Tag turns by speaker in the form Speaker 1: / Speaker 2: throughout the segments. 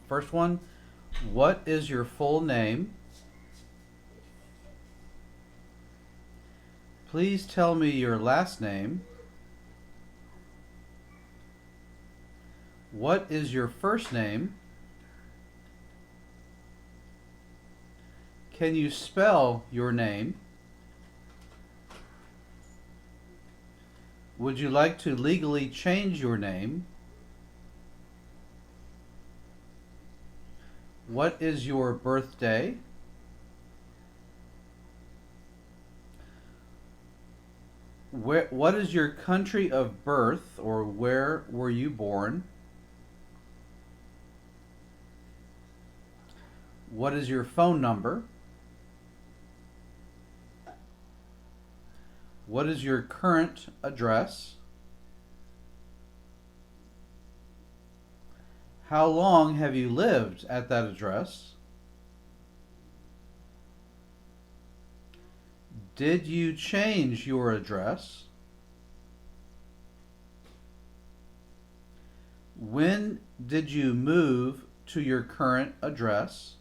Speaker 1: First one, what is your full name? Please tell me your last name. What is your first name? Can you spell your name? Would you like to legally change your name? What is your birthday? What is your country of birth, or where were you born? What is your phone number? What is your current address? How long have you lived at that address? Did you change your address? When did you move to your current address?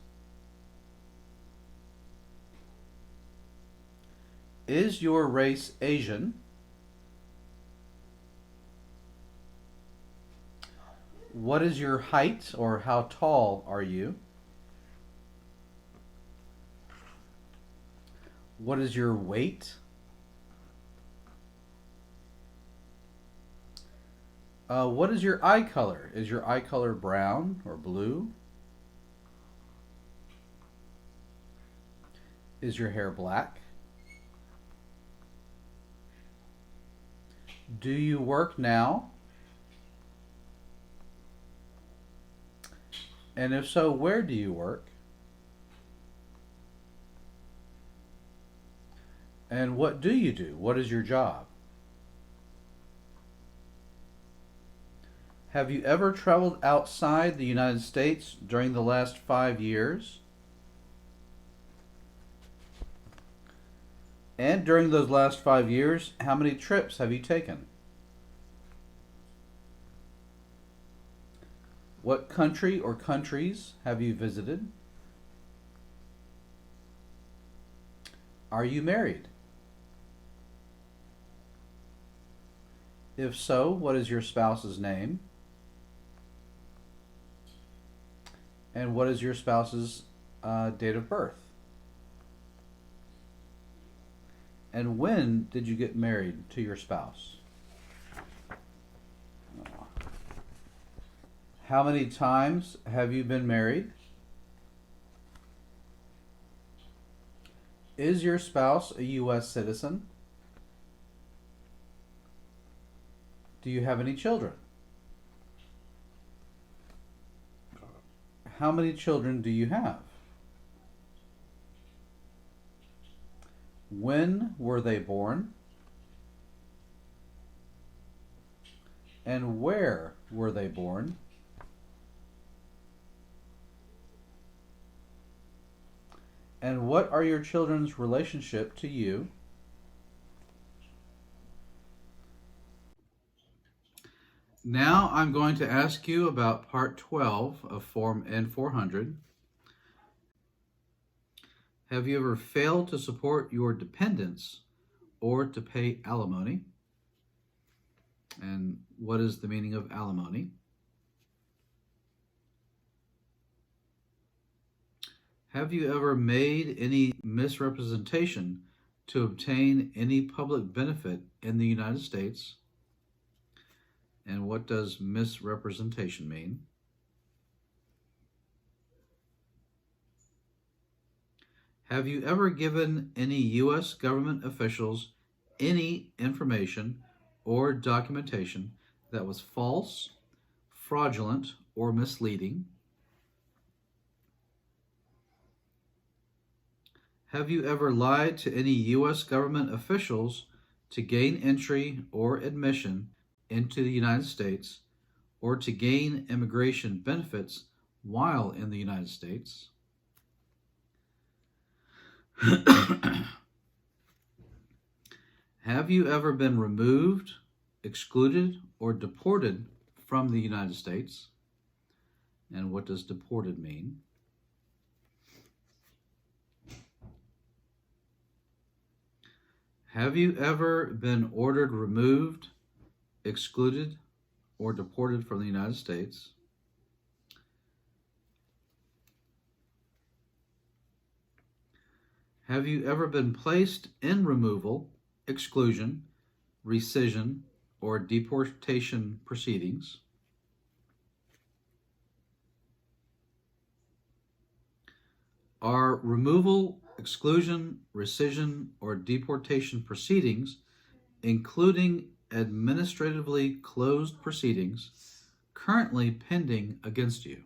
Speaker 1: Is your race Asian? What is your height, or how tall are you? What is your weight? What is your eye color? Is your eye color brown or blue? Is your hair black? Do you work now? And if so, where do you work? And what do you do? What is your job? Have you ever traveled outside the United States during the last 5 years? And during those last 5 years, how many trips have you taken? What country or countries have you visited? Are you married? If so, what is your spouse's name? And what is your spouse's date of birth? And when did you get married to your spouse? How many times have you been married? Is your spouse a U.S. citizen? Do you have any children? How many children do you have? When were they born? And where were they born? And what are your children's relationship to you? Now I'm going to ask you about Part 12 of Form N400. Have you ever failed to support your dependents or to pay alimony? And what is the meaning of alimony? Have you ever made any misrepresentation to obtain any public benefit in the United States? And what does misrepresentation mean? Have you ever given any U.S. government officials any information or documentation that was false, fraudulent, or misleading? Have you ever lied to any U.S. government officials to gain entry or admission into the United States, or to gain immigration benefits while in the United States? Have you ever been removed, excluded, or deported from the United States? And what does deported mean? Have you ever been ordered removed, excluded, or deported from the United States? Have you ever been placed in removal, exclusion, rescission, or deportation proceedings? Are removal, exclusion, rescission, or deportation proceedings, including administratively closed proceedings, currently pending against you?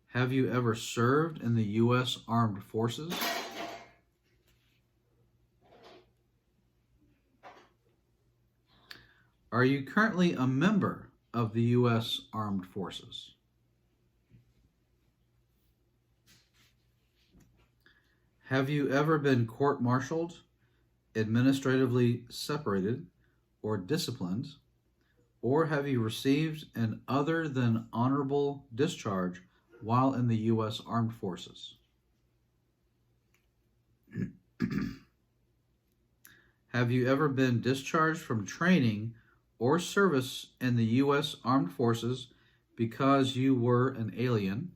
Speaker 1: Have you ever served in the U.S. Armed Forces? Are you currently a member of the U.S. Armed Forces? Have you ever been court-martialed, administratively separated, or disciplined, or have you received an other than honorable discharge while in the U.S. Armed Forces? Have you ever been discharged from training or service in the U.S. Armed Forces because you were an alien?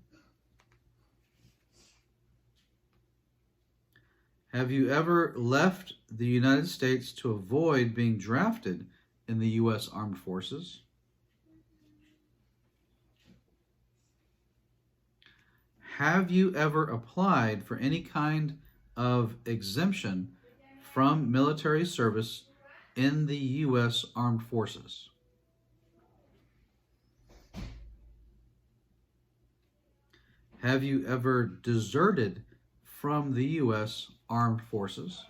Speaker 1: Have you ever left the United States to avoid being drafted in the U.S. Armed Forces? Have you ever applied for any kind of exemption from military service in the U.S. Armed Forces? Have you ever deserted from the U.S. Armed Forces?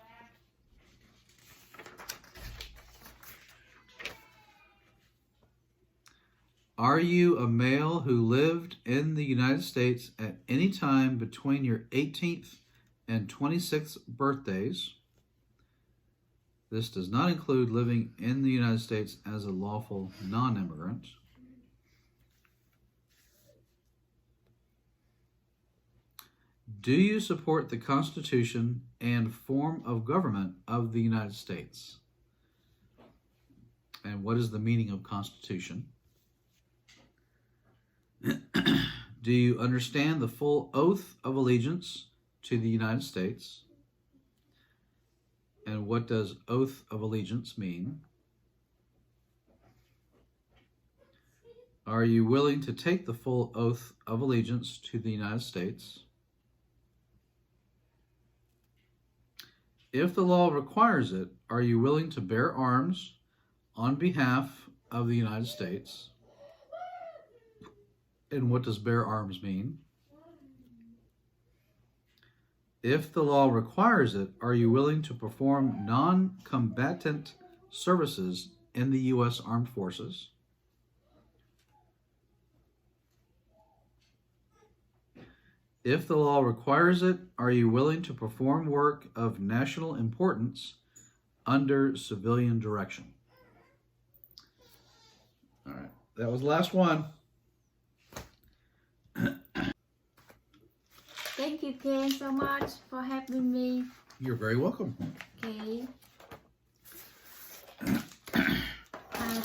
Speaker 1: Are you a male who lived in the United States at any time between your 18th and 26th birthdays? This does not include living in the United States as a lawful non-immigrant. Do you support the Constitution and form of government of the United States? And what is the meaning of Constitution? Do you understand the full oath of allegiance to the United States? And what does oath of allegiance mean? Are you willing to take the full oath of allegiance to the United States? If the law requires it, are you willing to bear arms on behalf of the United States? And what does bear arms mean? If the law requires it, are you willing to perform non-combatant services in the U.S. Armed Forces? If the law requires it, are you willing to perform work of national importance under civilian direction? All right, that was the last one.
Speaker 2: Thank you, Ken, so much for having me.
Speaker 1: You're very welcome.
Speaker 2: Okay.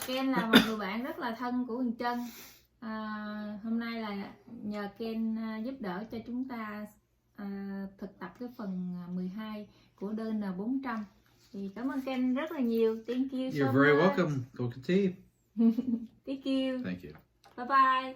Speaker 2: Ken là một người bạn rất là thân của Huyền Trân. Hôm nay là nhờ Ken giúp đỡ cho chúng ta thực tập cái phần 12 của N400. Thì cảm ơn Ken rất là nhiều. Thank you so much.
Speaker 1: You're very welcome. Go Tịch.
Speaker 2: Thank you.
Speaker 1: Thank you.
Speaker 2: Bye bye.